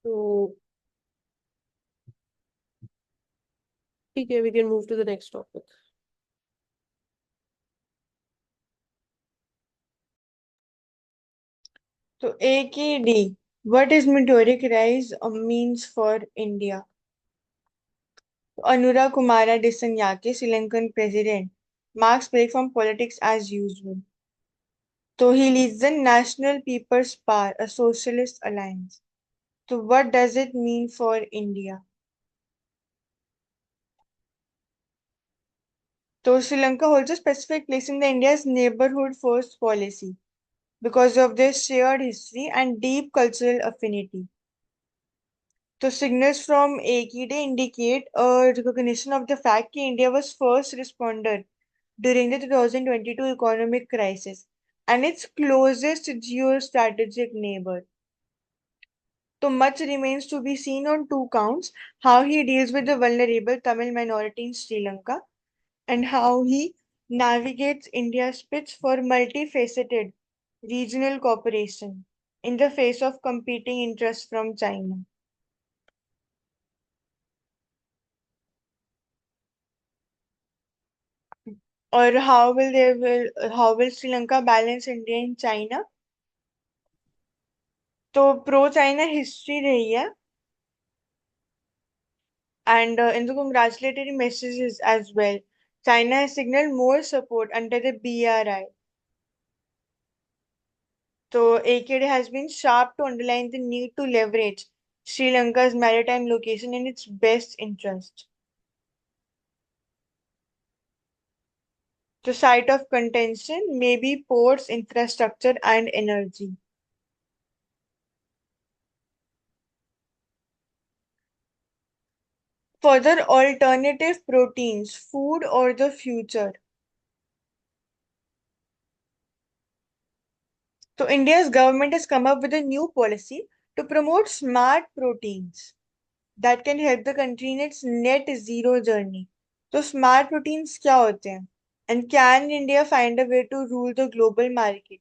So, okay, we can move to the next topic. So AKD, what is meteoric rise means for India? Anura Kumara Dissanayake, Sri Lankan president, marks break from politics as usual. So he leads the National People's Power, a socialist alliance. So what does it mean for India? So Sri Lanka holds a specific place in the India's neighborhood first policy because of their shared history and deep cultural affinity. So signals from AKD indicate a recognition of the fact that India was first responder during the 2022 economic crisis and its closest geostrategic neighbor. So much remains to be seen on two counts: how he deals with the vulnerable Tamil minority in Sri Lanka and how he navigates India's pitch for multifaceted regional cooperation in the face of competing interests from China. Or how will Sri Lanka balance India and China? तो pro China history रही है and in the congratulatory messages as well. China has signaled more support under the BRI. So AKD has been sharp to underline the need to leverage Sri Lanka's maritime location in its best interest. The site of contention may be ports, infrastructure, and energy. Further, alternative proteins, food or the future. So India's government has come up with a new policy to promote smart proteins that can help the country in its net zero journey. So smart proteins क्या होते हैं? And can India find a way to rule the global market?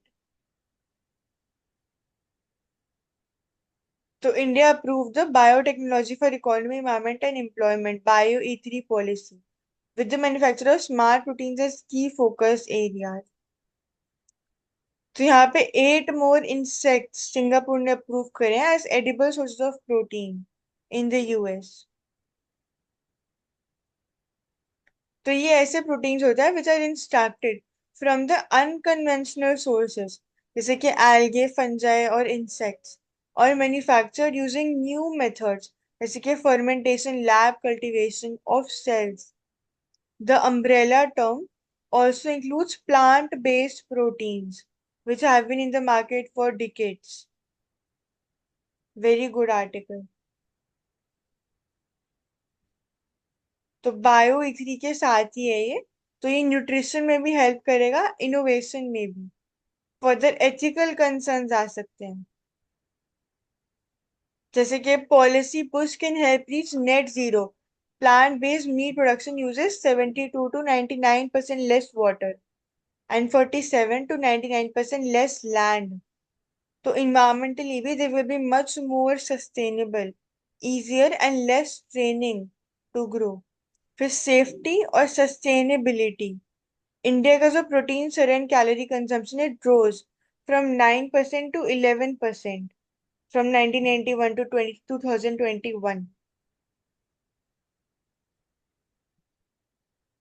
So India approved the Biotechnology for Economy, Environment and Employment (Bio E3) policy with the manufacture of smart proteins as key focus areas. तो यहाँ पे 8 more insects Singapore ने approve करे हैं as edible sources of protein in the US. तो ये ऐसे proteins होता है which are instructed from the unconventional sources जैसे कि algae, फंजाई और इंसेक्ट्स और मैन्युफैक्चर्ड यूजिंग न्यू मेथड्स जैसे कि fermentation, lab cultivation of cells. The umbrella term also includes plant-based proteins, which have been in the market for decades. Very good article. तो bio E3 के साथ ही है ये. तो ये न्यूट्रिशन में भी हेल्प करेगा, इनोवेशन में भी. फर्दर एथिकल कंसर्न्स आ सकते हैं जैसे कि policy push can help reach net zero. Plant based meat production uses 72 to 99% less water and 47 to 99% less land. So environmentally भी they will be much more sustainable, easier and less straining to grow. फिर safety और sustainability. India का जो protein सरेंड calorie consumption it rose from 9% to 11% from 1991 to 2021.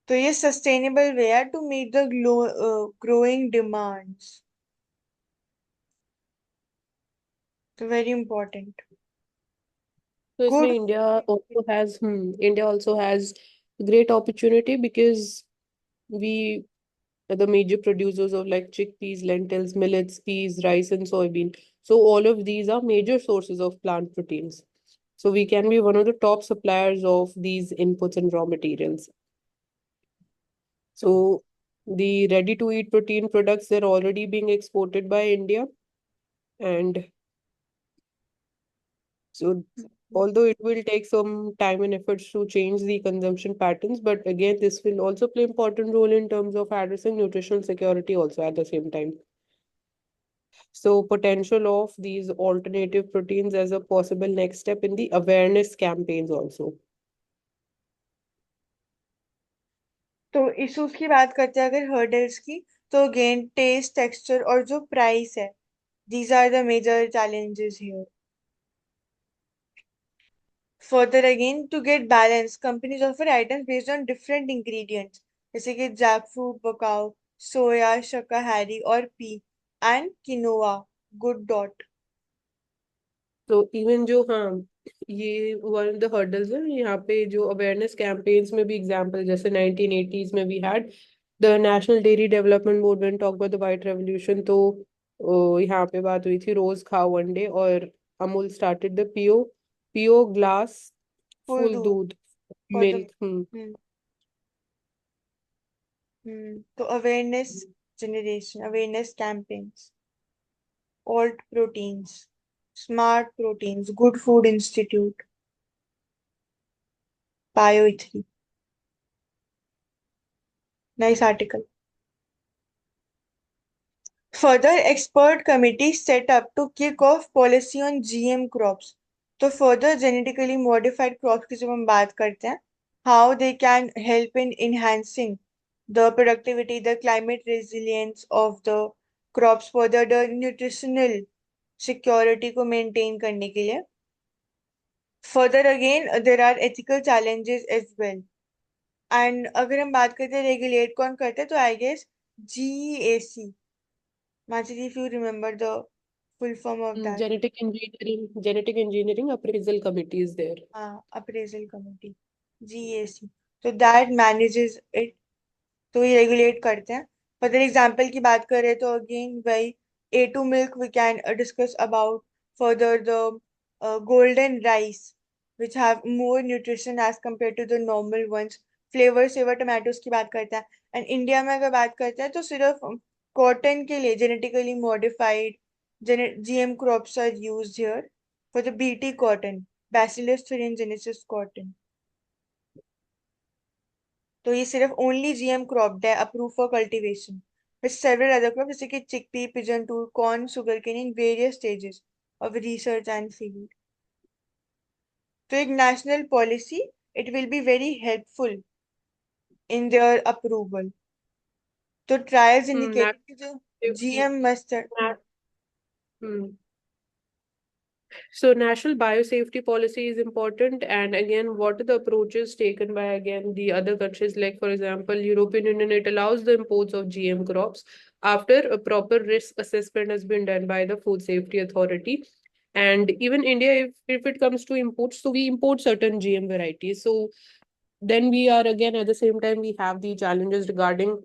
तो ये sustainable way है to meet the growing demands. तो very important. So इसमें good. India also has great opportunity because we are the major producers of like chickpeas, lentils, millets, peas, rice, and soybean. So all of these are major sources of plant proteins. So we can be one of the top suppliers of these inputs and raw materials. So the ready-to-eat protein products, they're already being exported by India. And so although it will take some time and efforts to change the consumption patterns, but again, this will also play important role in terms of addressing nutritional security also at the same time. So potential of these alternative proteins as a possible next step in the awareness campaigns also. तो issues की बात करते हैं अगर hurdles की, तो again test, texture और जो प्राइस है, these are the major challenges here. Further again, to get balance, companies offer items based on different ingredients, जैसे कि jackfruit, bacao, soya, shakahari और pea, and quinoa, good dot. तो even जो हाँ, ये वन ऑफ द हर्डल्स है यहाँ पे जो अवेयरनेस कैंपेन्स में भी एग्जांपल, जैसे 1980s में we had the national dairy development board when talk about the white revolution. तो यहाँ पे बात हुई थी रोज खाओ वन डे, और अमूल स्टार्टेड द पियो पियो ग्लास Full फुल दूध दूध for the मिल्क। हम्म तो awareness generation, awareness campaigns, alt proteins, smart proteins, good food institute, bio3. Nice article. Further, expert committee set up to kick off policy on GM crops. तो further genetically modified crops की जब हम बात करते हैं, how they can help in enhancing the productivity, the climate resilience of the crops, further the nutritional security को maintain करने के लिए. Further again, there are ethical challenges as well. And अगर हम बात करते हैं रेगुलेट कौन करता है, तो I guess GEAC. Majid, if you remember the full form of that. Genetic engineering appraisal committee is there. हाँ, अप्रेजल कमेटी, GEAC. तो दैट मैनेजेस इट, तो ये रेगुलेट करते हैं. फॉर एग्जाम्पल की बात करें तो अगेन वही A2 milk we can discuss about. Further the golden rice which have more nutrition as compare to the normal ones. Flavour saver tomatoes की बात करते हैं. एंड इंडिया में अगर बात करते हैं तो सिर्फ कॉटन के लिए genetically modified GM crops are used here for the BT cotton, Bacillus thuringiensis cotton. तो ये सिर्फ ओनली GM क्रॉप्ड है, approve for cultivation, with several other crops जैसे कि chickpea, pigeon tool, corn, sugarcane in various stages of research and field. तो एक national policy, it will be very helpful in their approval. तो trials indicated कि जो GM mustard. So national biosafety policy is important, and again, what are the approaches taken by again the other countries? Like for example, European Union, it allows the imports of GM crops after a proper risk assessment has been done by the Food Safety Authority. And even India, if it comes to imports, so we import certain GM varieties. So then we are again at the same time we have the challenges regarding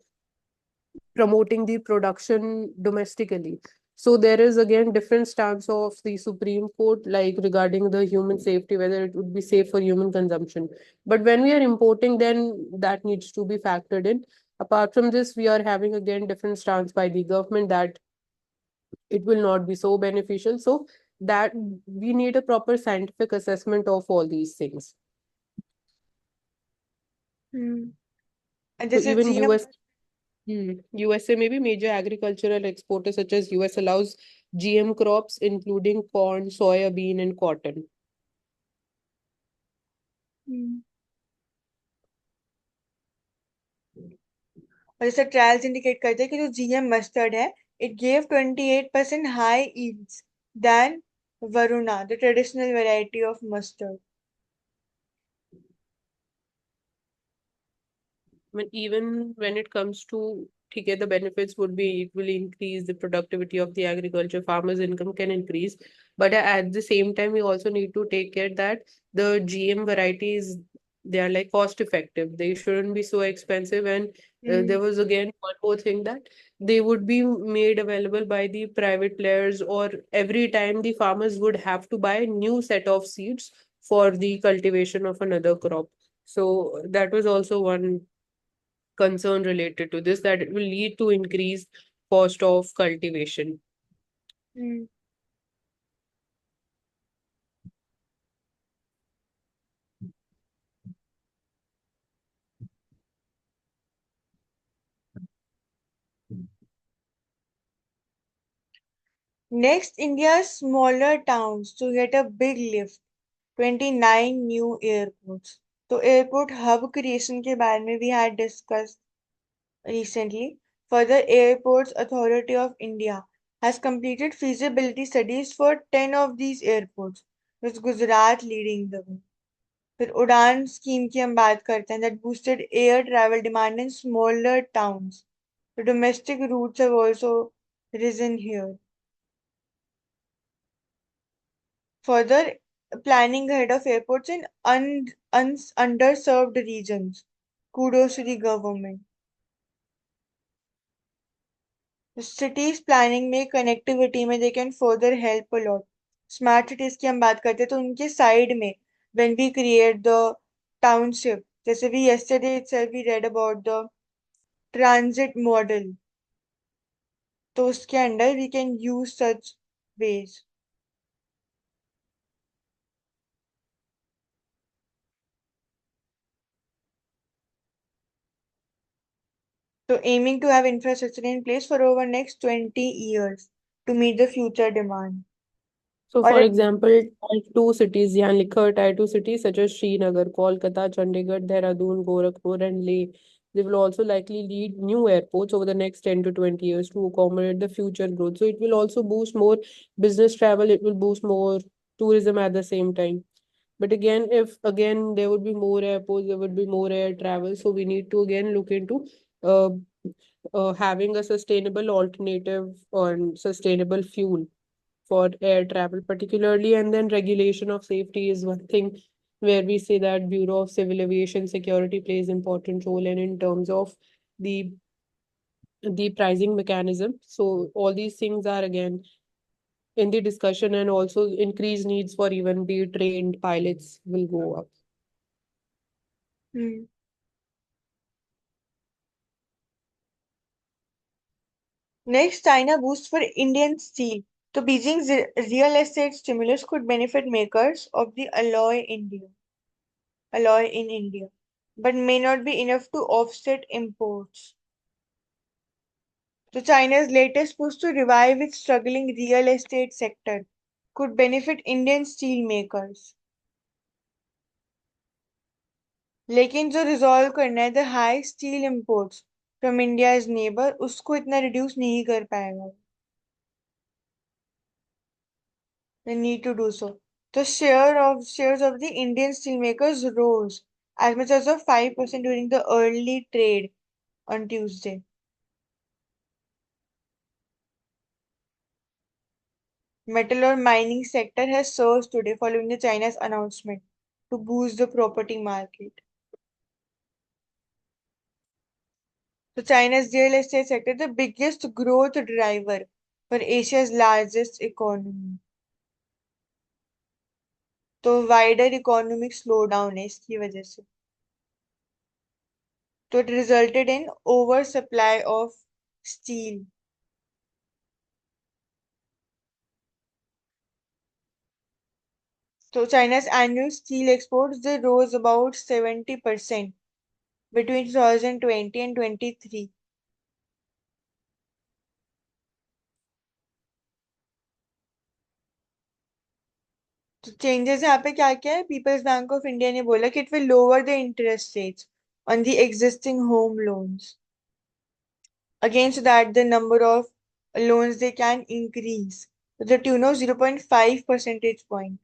promoting the production domestically. So there is again different stance of the Supreme Court, like regarding the human safety, whether it would be safe for human consumption. But when we are importing, then that needs to be factored in. Apart from this, we are having again different stance by the government that it will not be so beneficial. So that we need a proper scientific assessment of all these things. So जैसे even GM. USA may be major agricultural exporter such as US allows GM crops including corn, soya bean and cotton. और जैसे trials indicate करते हैं कि जो GM mustard है, it gave 28% high yields than Varuna, the traditional variety of mustard. Even when it comes to okay, the benefits would be it will increase the productivity of the agriculture, farmers' income can increase. But at the same time, we also need to take care that the GM varieties they are like cost effective. They shouldn't be so expensive. And there was again one more thing that they would be made available by the private players, or every time the farmers would have to buy a new set of seeds for the cultivation of another crop. So that was also one concern related to this, that it will lead to increased cost of cultivation. Next, India's smaller towns to get a big lift. 29 new airports. तो airport hub creation के बारे में we had discussed recently. Further, Airports Authority of India has completed feasibility studies for 10 of these airports, with Gujarat leading the way. फिर उड़ान scheme की हम बात करते हैं that boosted air travel demand in smaller towns. The domestic routes have also risen here. Further, planning ahead of airports in underserved regions. Kudos to the government. Cities planning में connectivity में they can further help a lot. Smart cities की हम बात करते हैं तो उनके side में when we create the township, जैसे we yesterday itself we read about the transit model, तो उसके अंदर we can use such ways. So aiming to have infrastructure in place for over next 20 years to meet the future demand. So, और for example, Tier 2 cities, यहाँ लिखा है Tier 2 cities such as Srinagar, Kolkata, Chandigarh, Dehradun, Gorakhpur, and Leh. They will also likely lead new airports over the next 10 to 20 years to accommodate the future growth. So, it will also boost more business travel, it will boost more tourism at the same time. But again, if again there would be more airports, there would be more air travel. So, we need to again look into uh, having a sustainable alternative on sustainable fuel for air travel particularly, and then regulation of safety is one thing where we say that Bureau of Civil Aviation Security plays important role, and in terms of the the pricing mechanism. So all these things are again in the discussion, and also increased needs for even the trained pilots will go up. hmm. Next, China boost for Indian steel. So Beijing's real estate stimulus could benefit makers of the alloy in India, but may not be enough to offset imports. So China's latest push to revive its struggling real estate sector could benefit Indian steel makers. लेकिन जो resolve करना है the high steel imports from India's neighbor उसको इतना reduce नहीं कर पाएगा. They need to do so. The shares of the Indian steelmakers rose as much as of 5% during the early trade on Tuesday. Metal or mining sector has surged today following the China's announcement to boost the property market. So China's real estate sector, the biggest growth driver for Asia's largest economy. तो wider economic slow down है इसकी वजह से. तो it resulted in oversupply of steel. So China's annual steel exports they rose about 70% between 2020 and 23. तो changes यहाँ पे क्या क्या है पीपल्स बैंक ऑफ इंडिया ने बोला कि it will lower the interest rates on the existing home loans. Against that, the number of loans they can increase to the tune of 0.5 percentage point.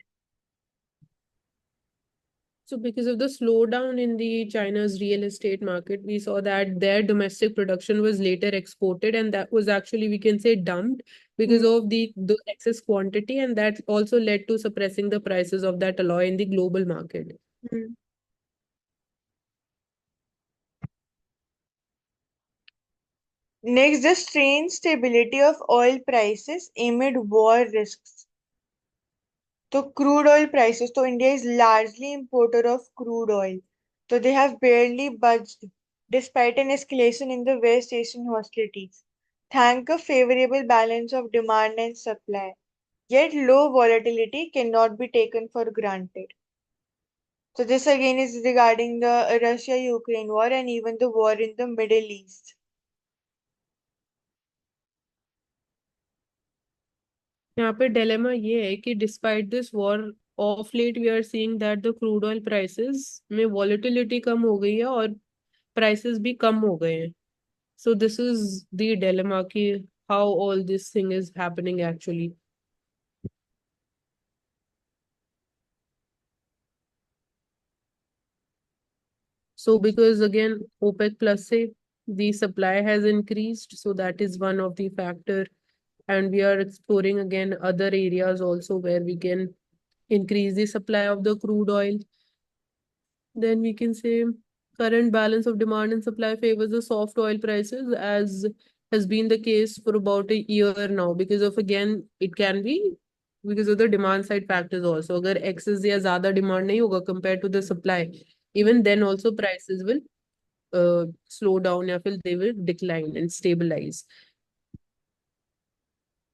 So because of the slowdown in the China's real estate market, we saw that their domestic production was later exported, and that was actually, we can say, dumped because Hmm. of the excess quantity, and that also led to suppressing the prices of that alloy in the global market. Hmm. Next, the strained stability of oil prices amid war risks. So crude oil prices. So India is largely importer of crude oil. So they have barely budged despite an escalation in the West Asian hostilities. Thank a favorable balance of demand and supply. Yet low volatility cannot be taken for granted. So this again is regarding the Russia-Ukraine war and even the war in the Middle East. यहाँ पे dilemma ये है कि despite this war, of late we are seeing that the crude oil prices में volatility कम हो गई है और prices भी कम हो गए हैं. So this is the dilemma कि how all this thing is happening actually. So because again OPEC plus say the supply has increased, so that is one of the factor, and we are exploring again other areas also where we can increase the supply of the crude oil. Then we can say current balance of demand and supply favors the soft oil prices, as has been the case for about a year now, because of again it can be because of the demand side factors also. अगर excess या ज़्यादा demand नहीं होगा compared to the supply, Hmm. even then also prices will slow down या फिर they will decline and stabilize.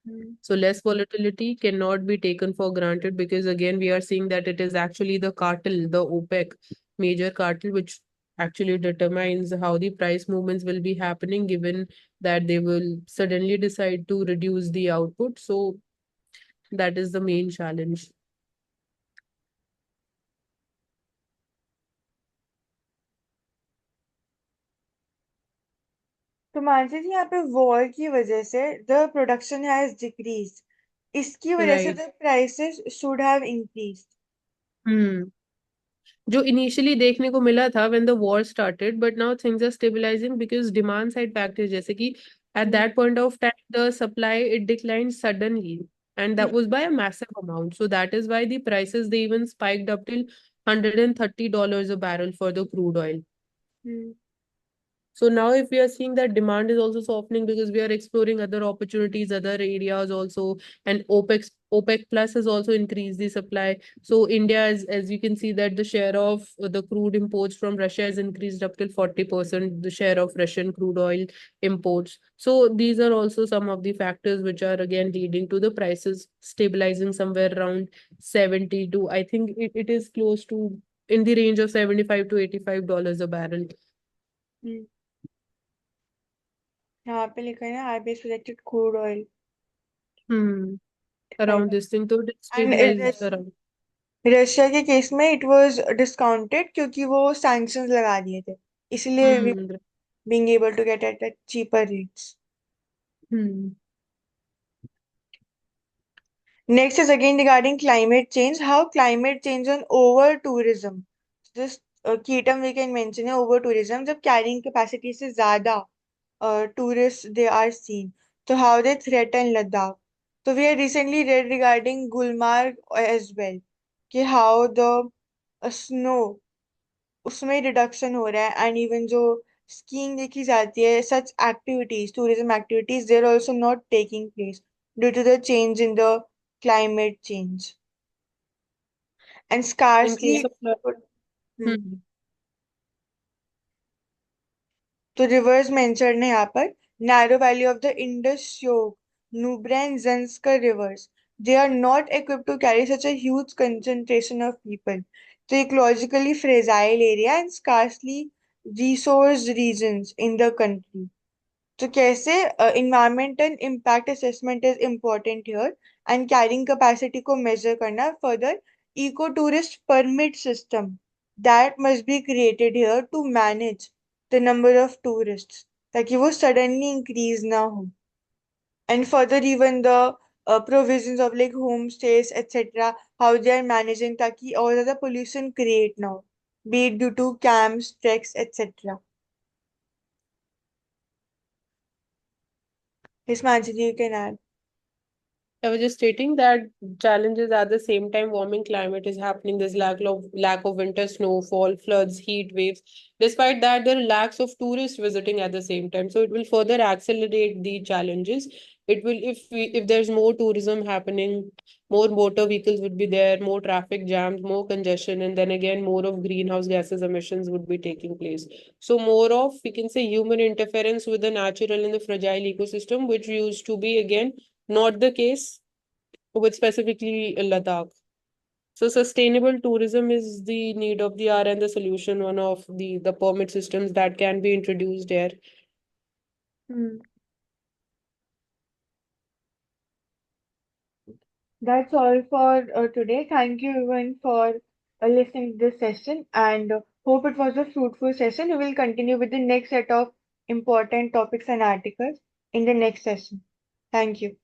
Hmm. So less volatility cannot be taken for granted, because again we are seeing that it is actually the cartel, the OPEC major cartel, which actually determines how the price movements will be happening, given that they will suddenly decide to reduce the output. So that is the main challenge. तो मानसी जी यहाँ पे war की वजह से the production has decrease, इसकी वजह से Right. The prices should have increase. Hmm. जो इनिशियली देखने को मिला था when the war started, but now things are stabilizing because demand side factors, जैसे कि at that point of time the supply it declined suddenly, and that was by a massive amount. So that is why the prices they even spiked up till $130 a barrel for the crude oil. So now if we are seeing that demand is also softening because we are exploring other opportunities, other areas also, and OPEC plus has also increased the supply. So India is, as you can see, that the share of the crude imports from Russia has increased up till 40%, the share of Russian crude oil imports. So these are also some of the factors which are again leading to the prices stabilizing somewhere around 70 to, I think it is close to in the range of 75 to $85 a barrel. यहाँ पे लिखा है ना RBI projected crude oil. Hmm. Around this thing, तो it stabilized and around. Russia के case में it was discounted क्योंकि वो सैंक्शंस लगा दिए थे, इसलिए we Hmm. Being able to get at cheaper rates. Hmm. Next is again regarding climate change. How climate change on over tourism. This key term we can mention है over tourism. जब carrying capacity से ज़्यादा tourists they are seen. So how they threaten Ladakh. So we have recently read regarding Gulmarg as well. कि how the snow उसमें reduction हो रहा है, and even जो स्कीइंग देखी जाती है, such activities tourism activities there also not taking place due to the change in the climate change and In scarcely. case of hmm. तो रिवर्स मेंशन्ड है यहाँ पर. Narrow valley of the Indus Shyok, Nubra and Zanskar rivers, they are not equipped to carry such a huge concentration of people. The ecologically fragile area and scarcely resourced regions in the country. तो कैसे environmental impact assessment is important here, and carrying capacity को measure करना. Further, eco tourist permit system that must be created here to manage the number of tourists ताकि वो suddenly increase ना हो. And further even the provisions of like homestays etc, how they are managing ताकि और ज़्यादा pollution create ना हो, be it due to camps, treks etc. Yes, Mansi, you can add. I was just stating that challenges at the same time warming climate is happening. There's lack of winter snowfall, floods, heat waves. Despite that, there are lacks of tourists visiting at the same time. So it will further accelerate the challenges. It will if there's more tourism happening, more motor vehicles would be there, more traffic jams, more congestion, and then again more of greenhouse gases emissions would be taking place. So more of we can say human interference with the natural and the fragile ecosystem, which used to be again not the case with specifically Ladakh. So sustainable tourism is the need of the hour and the solution, one of the permit systems that can be introduced there. Hmm. That's all for today. Thank you everyone for listening to this session and hope it was a fruitful session. We will continue with the next set of important topics and articles in the next session. Thank you.